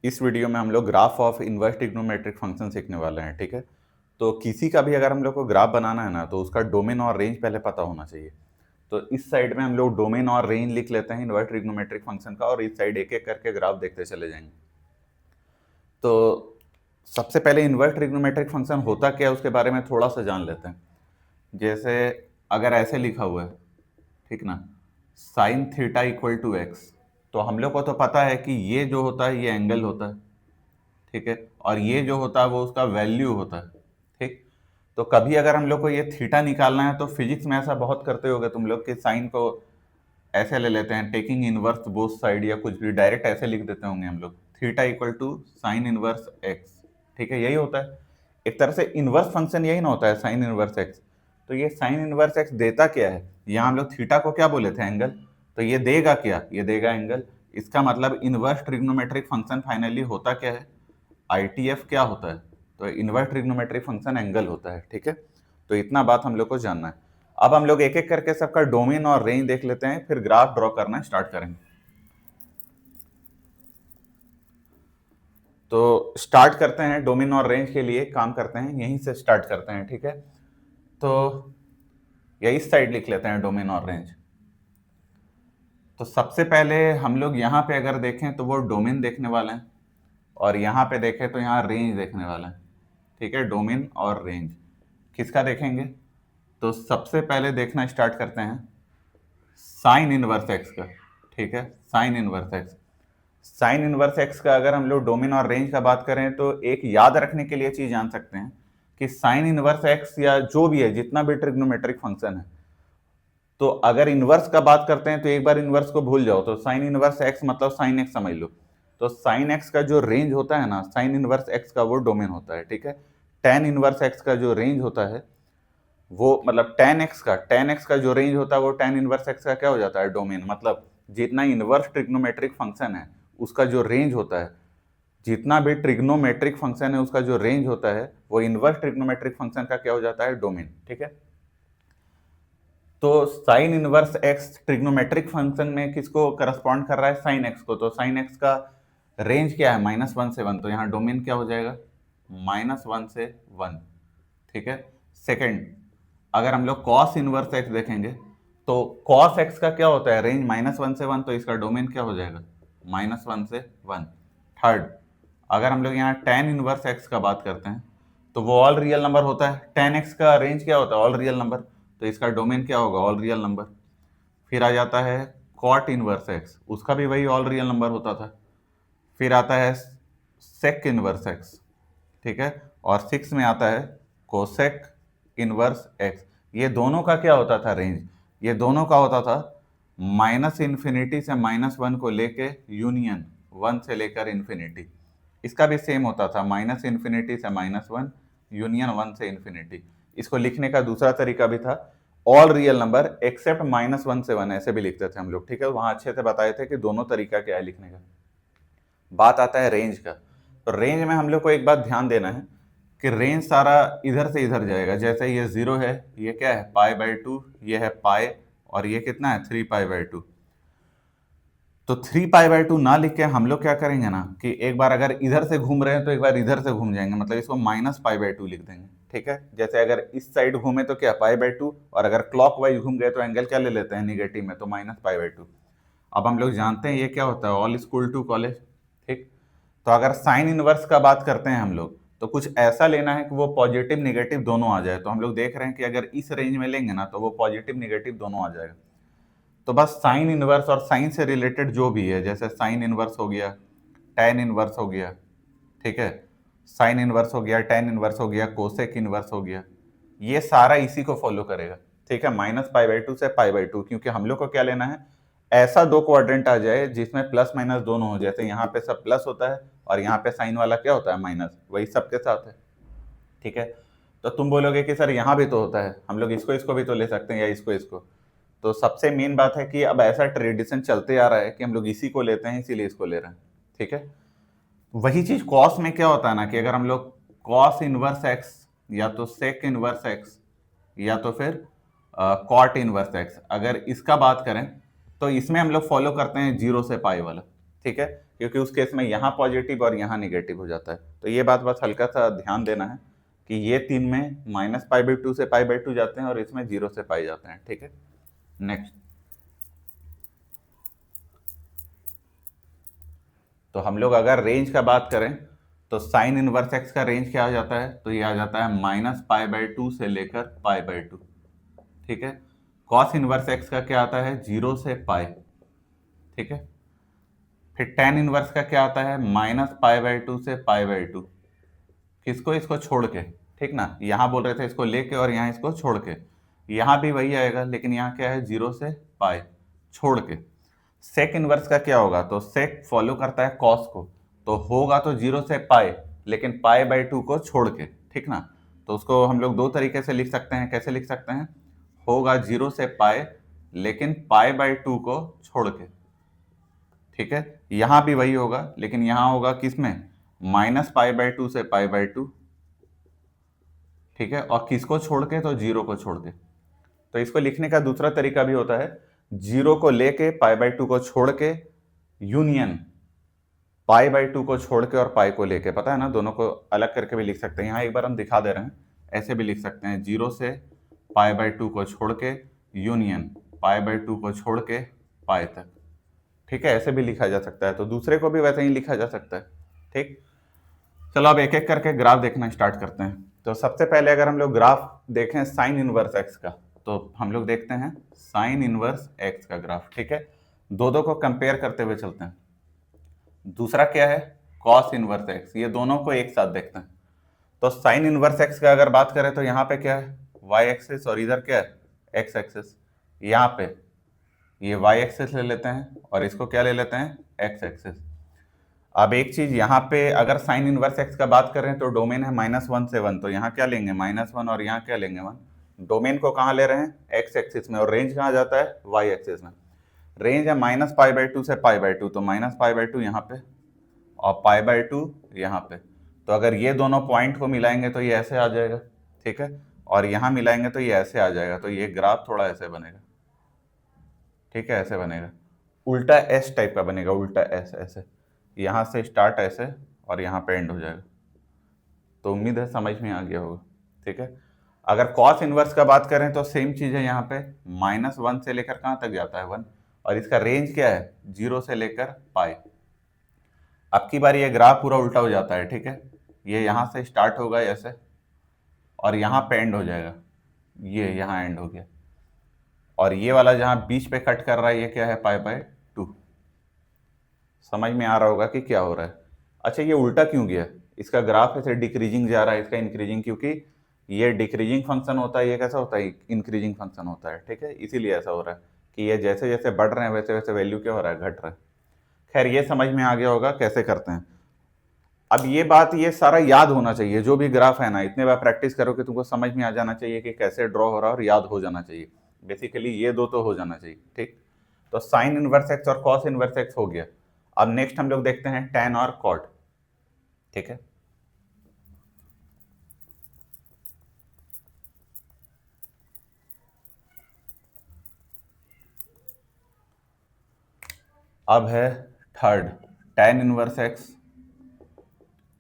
इस वीडियो में हम लोग graph of inverse trigonometric function सीखने वाले हैं, ठीक है। तो किसी का भी अगर हम लोग को ग्राफ बनाना है ना, तो उसका डोमेन और रेंज पहले पता होना चाहिए। तो इस साइड में हम लोग डोमेन और रेंज लिख लेते हैं इनवर्स ट्रिग्नोमेट्रिक फंक्शन का, और इस साइड एक एक करके ग्राफ देखते चले जाएंगे। तो सबसे पहले इनवर्स ट्रिग्नोमेट्रिक फंक्शन होता क्या है उसके बारे में थोड़ा सा जान लेते हैं। जैसे अगर ऐसे लिखा हुआ है, ठीक ना, sine theta equal to x, तो हम लोग को तो पता है कि ये जो होता है ये एंगल होता है, ठीक है, और ये जो होता है वो उसका वैल्यू होता है, ठीक। तो कभी अगर हम लोग को ये थीटा निकालना है तो फिजिक्स में ऐसा बहुत करते होगे तुम लोग कि साइन को ऐसे ले लेते हैं, टेकिंग इनवर्स बोथ साइड, या कुछ भी डायरेक्ट ऐसे लिख देते होंगे हम लोग, theta equal to sine inverse x, ठीक है, यही होता है एक तरह से इनवर्स फंक्शन, यही ना होता है साइन इनवर्स एक्स। तो ये साइन इनवर्स एक्स देता क्या है, यहाँ हम लोग थीटा को क्या बोले थे, एंगल, तो ये देगा क्या, ये देगा एंगल। इसका मतलब इनवर्स ट्रिग्नोमेट्रिक फंक्शन फाइनली होता क्या है, आईटीएफ क्या होता है, तो इनवर्स ट्रिग्नोमेट्रिक फंक्शन एंगल होता है, ठीक है। तो इतना बात हम लोग को जानना है। अब हम लोग एक एक करके सबका डोमेन और रेंज देख लेते हैं, फिर ग्राफ ड्रॉ करना स्टार्ट करेंगे। तो स्टार्ट करते हैं, डोमेन और रेंज के लिए काम करते हैं, यहीं से स्टार्ट करते हैं, ठीक है। तो यही इस साइड लिख लेते हैं डोमेन और रेंज। तो सबसे पहले हम लोग यहाँ पे अगर देखें तो वो डोमेन देखने वाले हैं, और यहाँ पे देखें तो यहाँ रेंज देखने वाला है, ठीक है। डोमेन और रेंज किसका देखेंगे, तो सबसे पहले देखना स्टार्ट करते हैं साइन इनवर्स एक्स का, ठीक है, sign inverse x. Sign inverse x का अगर हम लोग डोमेन और रेंज का बात करें तो एक याद रखने के लिए चीज जान सकते हैं कि साइन इनवर्स एक्स या जो भी है, जितना भी ट्रिग्नोमेट्रिक फंक्शन है, तो अगर इनवर्स का बात करते हैं तो एक बार इनवर्स को भूल जाओ, तो साइन इनवर्स एक्स मतलब साइन एक्स समझ लो। तो साइन एक्स का जो रेंज होता है ना, साइन इनवर्स एक्स का वो डोमेन होता है, ठीक है। टेन इनवर्स एक्स का जो रेंज होता है वो मतलब टेन एक्स का जो रेंज होता है वो टेन इनवर्स एक्स का क्या हो जाता है, डोमेन। मतलब जितना इनवर्स ट्रिग्नोमेट्रिक फंक्शन है उसका जो रेंज होता है, जितना भी ट्रिग्नोमेट्रिक फंक्शन है उसका जो रेंज होता है वो इनवर्स ट्रिग्नोमेट्रिक फंक्शन का क्या हो जाता है, डोमेन, ठीक है। तो sign inverse x trigonometric function में किसको करस्पॉन्ड कर रहा है, साइन एक्स को। तो साइन एक्स का रेंज क्या है, -1 से 1, तो यहाँ डोमेन क्या हो जाएगा, -1 से 1, ठीक है। सेकंड, अगर हम लोग कॉस इनवर्स एक्स देखेंगे तो कॉस एक्स का क्या होता है, रेंज -1 से 1, तो इसका डोमेन क्या हो जाएगा, -1 से 1। थर्ड, अगर हम लोग यहाँ टेन इनवर्स एक्स का बात करते हैं तो वो ऑल रियल नंबर होता है, टेन एक्स का रेंज क्या होता है, ऑल रियल नंबर, तो इसका डोमेन क्या होगा, ऑल रियल नंबर। फिर आ जाता है कॉट इनवर्स एक्स, उसका भी वही ऑल रियल नंबर होता था। फिर आता है सेक इनवर्स एक्स, ठीक है, और सिक्स में आता है कोसेक इनवर्स एक्स। ये दोनों का क्या होता था, रेंज, ये दोनों का होता था -∞ से -1 को लेके यूनियन 1 से लेकर इन्फिनिटी। इसका भी सेम होता था, -∞ से -1 यूनियन 1 से इन्फिनिटी। इसको लिखने का दूसरा तरीका भी था, ऑल रियल नंबर एक्सेप्ट -1 से 1, ऐसे भी लिखते थे हम लोग, ठीक है। वहां अच्छे से बताए थे कि दोनों तरीका क्या है लिखने का। बात आता है रेंज का। तो रेंज में हम लोग को एक बात ध्यान देना है कि रेंज सारा इधर से इधर जाएगा। जैसे ये 0 है, ये क्या है, π/2, ये है पाई, और ये कितना है, 3π/2। तो 3π/2 ना लिख के हम लोग क्या करेंगे ना, कि एक बार अगर इधर से घूम रहे हैं तो एक बार इधर से घूम जाएंगे, मतलब इसको -π/2 लिख देंगे, ठीक है। जैसे अगर इस साइड घूमे तो क्या, π/2, और अगर क्लॉकवाइज घूम गए तो एंगल क्या ले लेते हैं, निगेटिव में, तो -π/2। अब हम लोग जानते हैं ये क्या होता है, ऑल स्कूल टू कॉलेज, ठीक। तो अगर साइन इनवर्स का बात करते हैं हम लोग, तो कुछ ऐसा लेना है कि वो पॉजिटिव निगेटिव दोनों आ जाए। तो हम लोग देख रहे हैं कि अगर इस रेंज में लेंगे ना तो वो पॉजिटिव निगेटिव दोनों आ जाएगा। तो बस साइन इनवर्स और साइन से रिलेटेड जो भी है, जैसे साइन इनवर्स हो गया, टैन इनवर्स हो गया, ठीक है, साइन इनवर्स हो गया, टैन इनवर्स हो गया, कोसेक इनवर्स हो गया, ये सारा इसी को फॉलो करेगा, ठीक है। -π/2 से π/2, क्योंकि हम लोग को क्या लेना है, ऐसा दो क्वाड्रेंट आ जाए जिसमें प्लस माइनस दोनों हो। जैसे यहाँ पे सब प्लस होता है और यहाँ पे साइन वाला क्या होता है, माइनस, वही सबके साथ है, ठीक है। तो तुम बोलोगे कि सर यहाँ भी तो होता है, हम लोग इसको इसको भी तो ले सकते हैं, या इसको इसको। तो सबसे मेन बात है कि अब ऐसा ट्रेडिशन चलते आ रहा है कि हम लोग इसी को लेते हैं, इसीलिए इसको ले रहे हैं, ठीक है। वही चीज कॉस में क्या होता है ना, कि अगर हम लोग कॉस इनवर्स एक्स, या तो सेक इनवर्स एक्स, या तो फिर कॉट इनवर्स एक्स, अगर इसका बात करें तो इसमें हम लोग फॉलो करते हैं 0 से पाई वाला, ठीक है, क्योंकि उस केस में यहाँ पॉजिटिव और यहाँ निगेटिव हो जाता है। तो ये बात बस हल्का सा ध्यान देना है कि ये 3 में -π/2 से π/2 जाते हैं और इसमें 0 से पाई जाते हैं। ठीक है, नेक्स्ट। तो हम लोग अगर रेंज का बात करें तो साइन इनवर्स एक्स का रेंज क्या आ जाता है, तो ये आ जाता है -π/2 से लेकर π/2। ठीक है, कॉस इनवर्स एक्स का क्या आता है, 0 से पाई। ठीक है, फिर टेन इनवर्स का क्या आता है, -π/2 से π/2। किसको, इसको छोड़ के। ठीक ना, यहाँ बोल रहे थे इसको लेके और यहाँ इसको छोड़ के, यहाँ भी वही आएगा, लेकिन यहाँ क्या है, 0 से पाई छोड़ के। सेक इनवर्स का क्या होगा, तो सेक फॉलो करता है कॉस को, तो होगा तो 0 से पाई, लेकिन π/2 को छोड़ के। ठीक ना, तो उसको हम लोग दो तरीके से लिख सकते हैं। कैसे लिख सकते हैं, होगा 0 से पाई लेकिन π/2 को छोड़ के। ठीक है, यहां भी वही होगा, लेकिन यहां होगा किसमें, -π/2 से π/2। ठीक है, और किसको छोड़ के, तो 0 को छोड़ के। तो इसको लिखने का दूसरा तरीका भी होता है, 0 को लेके π/2 को छोड़ के, यूनियन π/2 को छोड़ के और पाई को लेके। पता है ना, दोनों को अलग करके भी लिख सकते हैं। यहाँ एक बार हम दिखा दे रहे हैं, ऐसे भी लिख सकते हैं, 0 से π/2 को छोड़ के, यूनियन π/2 को छोड़ के पाई तक। ठीक है, ऐसे भी लिखा जा सकता है, तो दूसरे को भी वैसे ही लिखा जा सकता है। ठीक, चलो अब एक एक करके ग्राफ देखना स्टार्ट करते हैं। तो सबसे पहले अगर हम लोग ग्राफ देखें साइन इनवर्स एक्स का, तो हम लोग देखते हैं साइन इनवर्स एक्स का ग्राफ। ठीक है, दो को कंपेयर करते हुए चलते हैं। दूसरा क्या है, कॉस इनवर्स एक्स, ये दोनों को एक साथ देखते हैं। तो साइन इनवर्स एक्स का अगर बात करें तो यहाँ पे क्या है, वाई एक्सिस, और इधर क्या है, एक्स एक्सिस। यहाँ पे ये वाई एक्सिस ले लेते हैं और इसको क्या ले लेते हैं, एक्स एक्सिस। अब एक चीज यहाँ पे, अगर साइन इनवर्स एक्स का बात करें तो डोमेन है -1 से 1, तो यहाँ क्या लेंगे, -1, और यहाँ क्या लेंगे, 1। डोमेन को कहाँ ले रहे हैं, एक्स एक्सिस में, और रेंज कहाँ जाता है, वाई एक्सिस में। रेंज है -π/2 से π/2, तो -π/2 यहाँ पे और π/2 यहाँ पे। तो अगर ये दोनों पॉइंट को मिलाएंगे तो ये ऐसे आ जाएगा। ठीक है, और यहाँ मिलाएंगे तो ये ऐसे आ जाएगा, तो ये ग्राफ थोड़ा ऐसे बनेगा। ठीक है, ऐसे बनेगा, उल्टा एस टाइप का बनेगा, उल्टा एस, ऐसे यहाँ से स्टार्ट ऐसे और यहाँ पे एंड हो जाएगा। तो उम्मीद है समझ में आ गया होगा। ठीक है, अगर कॉस इनवर्स का बात करें तो सेम चीज है, यहाँ पे -1 से लेकर कहाँ तक जाता है, 1, और इसका रेंज क्या है, 0 से लेकर पाई। अब की बार ये ग्राफ पूरा उल्टा हो जाता है। ठीक है, ये यहाँ से स्टार्ट होगा ऐसे और यहाँ पे एंड हो जाएगा, ये यहाँ एंड हो गया, और ये वाला जहाँ बीच पे कट कर रहा है ये क्या है, π/2। समझ में आ रहा होगा कि क्या हो रहा है। अच्छा, ये उल्टा क्यों गया, इसका ग्राफ ऐसे डिक्रीजिंग जा रहा है, इसका इंक्रीजिंग, क्योंकि ये डिक्रीजिंग फंक्शन होता है, ये कैसा होता है, इंक्रीजिंग फंक्शन होता है। ठीक है, इसीलिए ऐसा हो रहा है कि ये जैसे जैसे बढ़ रहे हैं वैसे वैसे वैल्यू क्या हो रहा है, घट रहा है। खैर, ये समझ में आ गया होगा कैसे करते हैं। अब ये बात, ये सारा याद होना चाहिए, जो भी ग्राफ है ना, इतने बार प्रैक्टिस करो कि तुमको समझ में आ जाना चाहिए कि कैसे ड्रॉ हो रहा है, और याद हो जाना चाहिए। बेसिकली ये दो तो हो जाना चाहिए। ठीक, तो साइन इनवर्स एक्स और कॉस इनवर्स एक्स हो गया। अब नेक्स्ट हम लोग देखते हैं टैन और कॉट। ठीक है, अब है थर्ड टैन इनवर्स एक्स,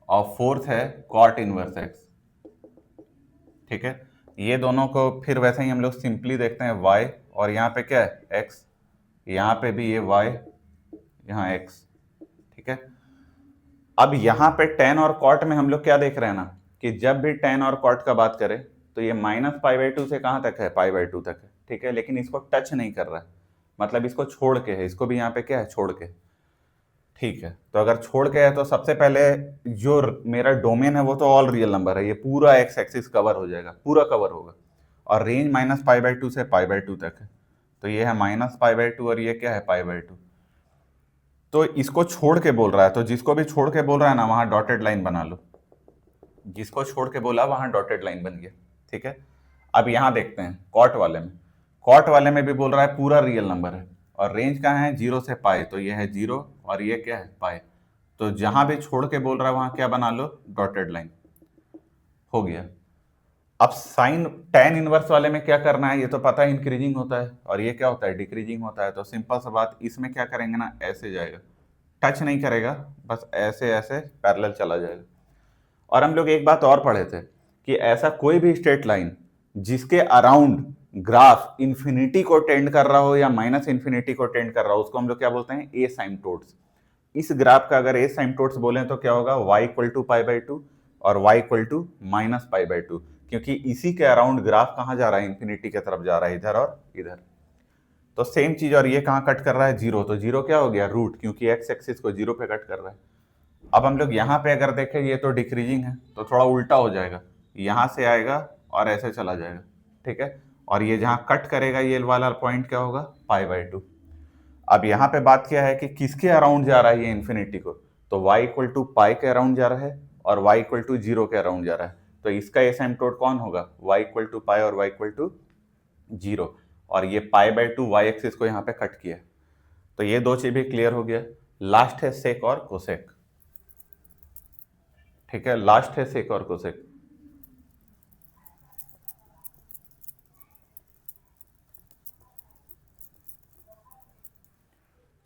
और फोर्थ है कॉट इनवर्स एक्स। ठीक है, ये दोनों को फिर वैसे ही हम लोग सिंपली देखते हैं, y, और यहाँ पे क्या है, x, यहाँ पे भी ये y, यहाँ x। ठीक है, अब यहाँ पे tan और cot में हम लोग क्या देख रहे हैं ना, कि जब भी tan और cot का बात करें तो ये -π/2 से कहाँ तक है, π/2 तक है। ठीक है, लेकिन इसको टच नहीं कर रहा है, मतलब इसको छोड़ के है, इसको भी यहाँ पे क्या है, छोड़ के। ठीक है, तो अगर छोड़ के है तो सबसे पहले जो मेरा डोमेन है वो तो ऑल रियल नंबर है, ये पूरा एक्स एक्सिस कवर हो जाएगा, पूरा कवर होगा, और रेंज -π/2 से π/2 तक है। तो ये है -π/2 और ये क्या है, π/2। तो इसको छोड़ के बोल रहा है, तो जिसको भी छोड़ के बोल रहा है ना, वहां डॉटेड लाइन बना लो। जिसको छोड़ के बोला वहां डॉटेड लाइन बन गया। ठीक है, अब यहां देखते हैं कॉट वाले में। कॉट वाले में भी बोल रहा है पूरा रियल नंबर है, और रेंज कहाँ है, 0 से पाई, तो ये है 0 और ये क्या है, पाई। तो जहां भी छोड़ के बोल रहा है वहां क्या बना लो, डॉटेड लाइन। हो गया। अब साइन टैन इनवर्स वाले में क्या करना है, ये तो पता है इंक्रीजिंग होता है, और ये क्या होता है, डिक्रीजिंग होता है। तो सिंपल सा बात, इसमें क्या करेंगे ना, ऐसे जाएगा, टच नहीं करेगा, बस ऐसे ऐसे पैरेलल चला जाएगा। और हम लोग एक बात और पढ़े थे कि ऐसा कोई भी स्ट्रेट लाइन जिसके अराउंड ग्राफ इंफिनिटी को टेंड कर रहा हो या माइनस इंफिनिटी को टेंड कर रहा हो, उसको हम लोग क्या बोलते हैं, एसाइम्पटोट्स। इस ग्राफ का अगर एसाइम्पटोट्स बोलें तो क्या होगा, y equal to pi by two और y equal to minus pi by two, क्योंकि इसी के अराउंड ग्राफ कहां जा रहा है, इंफिनिटी की तरफ जा रहा है, इधर और इधर। तो सेम चीज, और ये कहां कट कर रहा है, जीरो, तो जीरो क्या हो गया, रूट, क्योंकि एक्स एक्सिस को जीरो पे कट कर रहा है। अब हम लोग यहाँ पे अगर देखें, ये तो डिक्रीजिंग है, तो थोड़ा उल्टा हो जाएगा, यहाँ से आएगा और ऐसे चला जाएगा, ठीक है। और ये जहाँ कट करेगा ये वाला पॉइंट क्या होगा, पाई बाई टू। अब यहाँ पे बात क्या है कि किसके अराउंड जा रहा है ये इन्फिनिटी को, तो y इक्वल टू पाई के अराउंड जा रहा है और y इक्वल टू जीरो के अराउंड जा रहा है। तो इसका एसिम्पटोट कौन होगा, y इक्वल टू पाई और y इक्वल टू जीरो। और ये pi by two y axis को यहाँ पे कट किया। तो ये दो चीज भी क्लियर हो गया। लास्ट है सेक और कोसेक, ठीक है, लास्ट है सेक और कोसेक।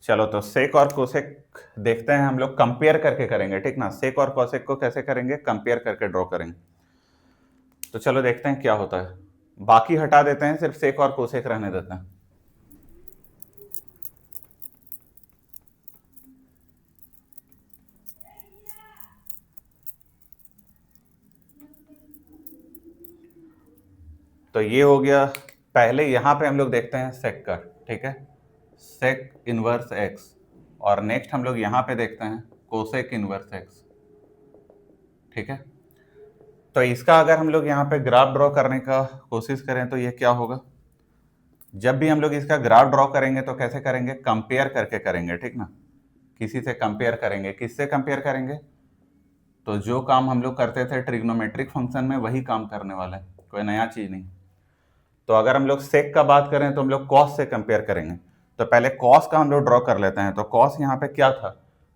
चलो तो सेक और कोसेक देखते हैं, हम लोग कंपेयर करके करेंगे, ठीक ना। सेक और कोसेक को कैसे करेंगे, कंपेयर करके ड्रॉ करेंगे। तो चलो देखते हैं क्या होता है। बाकी हटा देते हैं, सिर्फ सेक और कोसेक रहने देते हैं। तो ये हो गया। पहले यहां पे हम लोग देखते हैं सेक का, ठीक है, सेक इनवर्स एक्स। और नेक्स्ट हम लोग यहां पे देखते हैं कोसेक इनवर्स एक्स, ठीक है। तो इसका अगर हम लोग यहाँ पे ग्राफ ड्रॉ करने का कोशिश करें तो ये क्या होगा, जब भी हम लोग इसका ग्राफ ड्रॉ करेंगे तो कैसे करेंगे, कंपेयर करके करेंगे, ठीक ना। किसी से कंपेयर करेंगे, किससे कंपेयर करेंगे, तो जो काम हम लोग करते थे ट्रिग्नोमेट्रिक फंक्शन में वही काम करने वाले हैं, कोई नया चीज नहीं। तो अगर हम लोग सेक का बात करें तो हम लोग कॉस से कंपेयर करेंगे। तो पहले कॉस का हम लोग ड्रॉ कर लेते हैं। तो कॉस यहाँ पे क्या था,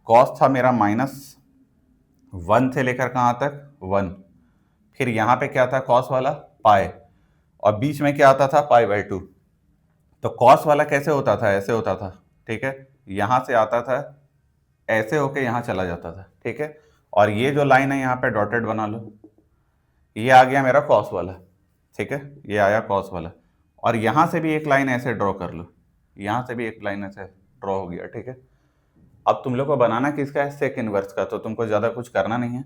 कॉस था मेरा -1 से लेकर कहाँ तक, 1। फिर यहाँ पे क्या था, कॉस वाला पाई, और बीच में क्या आता था, पाई बाई टू। तो कॉस वाला कैसे होता था, ऐसे होता था, ठीक है, यहाँ से आता था, ऐसे होके यहाँ चला जाता था, ठीक है। और ये जो लाइन है यहाँ पे डॉटेड बना लो, ये आ गया मेरा कॉस वाला, ठीक है, ये आया कॉस वाला। और यहाँ से भी एक लाइन ऐसे ड्रॉ कर लो, यहाँ से भी एक लाइन ऐसे ड्रॉ हो गया, ठीक है। अब तुम लोग को बनाना किसका है, सेक इनवर्स का। तो तुमको ज़्यादा कुछ करना नहीं है,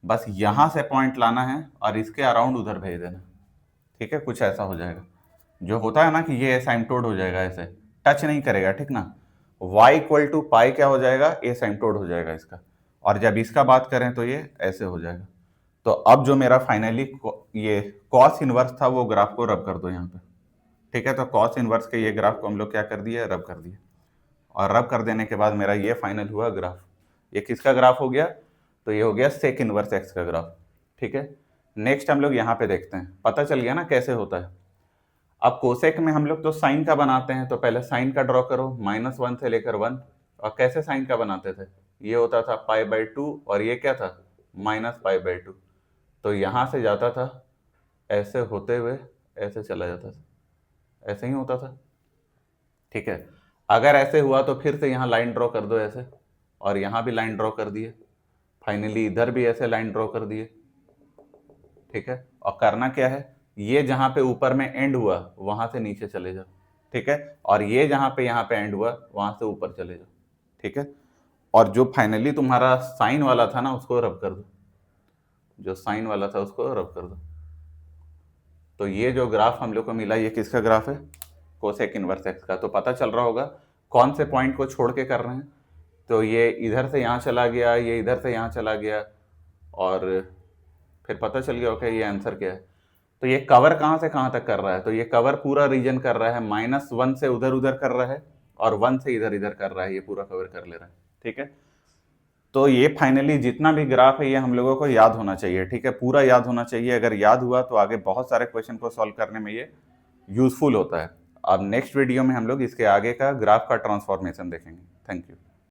बस यहाँ से पॉइंट लाना है और इसके अराउंड उधर भेज देना, ठीक है। कुछ ऐसा हो जाएगा, जो होता है ना कि ये एसाइम्पटोड हो जाएगा, ऐसे टच नहीं करेगा, ठीक ना। y इक्वल टू पाई क्या हो जाएगा, एसाइम्पटोड हो जाएगा इसका। और जब इसका बात करें तो ये ऐसे हो जाएगा। तो अब जो मेरा फाइनली ये कॉस इनवर्स था वो ग्राफ को रब कर दो यहाँ पे, ठीक है। तो कॉस इनवर्स के ये ग्राफ को हम लोग क्या कर दिए, रब कर दिए। और रब कर देने के बाद मेरा ये फाइनल हुआ ग्राफ। ये किसका ग्राफ हो गया, तो ये हो गया सेक इनवर्स एक्स का ग्राफ, ठीक है। नेक्स्ट हम लोग यहाँ पे देखते हैं, पता चल गया ना कैसे होता है। अब कोसेक में हम लोग तो साइन का बनाते हैं, तो पहले साइन का ड्रॉ करो, -1 से लेकर 1। और कैसे साइन का बनाते थे, ये होता था पाई बाई टू और ये क्या था, -पाई बाई टू। तो यहाँ से जाता था ऐसे होते हुए ऐसे चला जाता था, ऐसे ही होता था, ठीक है। अगर ऐसे हुआ तो फिर से यहाँ लाइन ड्रॉ कर दो ऐसे, और यहाँ भी लाइन ड्रॉ कर दिए, फाइनली इधर भी ऐसे लाइन ड्रॉ कर दिए, ठीक है। और करना क्या है, ये जहां पे ऊपर में एंड हुआ वहां से नीचे चले जाओ, ठीक है। और ये जहां पे यहाँ पे एंड हुआ वहां से ऊपर चले जाओ, ठीक है। और जो फाइनली तुम्हारा साइन वाला था ना उसको रब कर दो, जो साइन वाला था उसको रब कर दो। तो ये जो ग्राफ हम लोग को मिला ये किसका ग्राफ है, कोसेक इनवर्स एक्स का। तो पता चल रहा होगा कौन से पॉइंट को छोड़ के कर रहे हैं। तो ये इधर से यहाँ चला गया, ये इधर से यहाँ चला गया, और फिर पता चल गया ओके ये आंसर क्या है। तो ये कवर कहाँ से कहाँ तक कर रहा है, तो ये कवर पूरा रीजन कर रहा है, -1 से उधर उधर कर रहा है और 1 से इधर इधर कर रहा है, ये पूरा कवर कर ले रहा है, ठीक है। तो ये फाइनली जितना भी ग्राफ है ये हम लोगों को याद होना चाहिए, ठीक है, पूरा याद होना चाहिए। अगर याद हुआ तो आगे बहुत सारे क्वेश्चन को सॉल्व करने में ये यूजफुल होता है। अब नेक्स्ट वीडियो में हम लोग इसके आगे का ग्राफ का ट्रांसफॉर्मेशन देखेंगे। Thank you.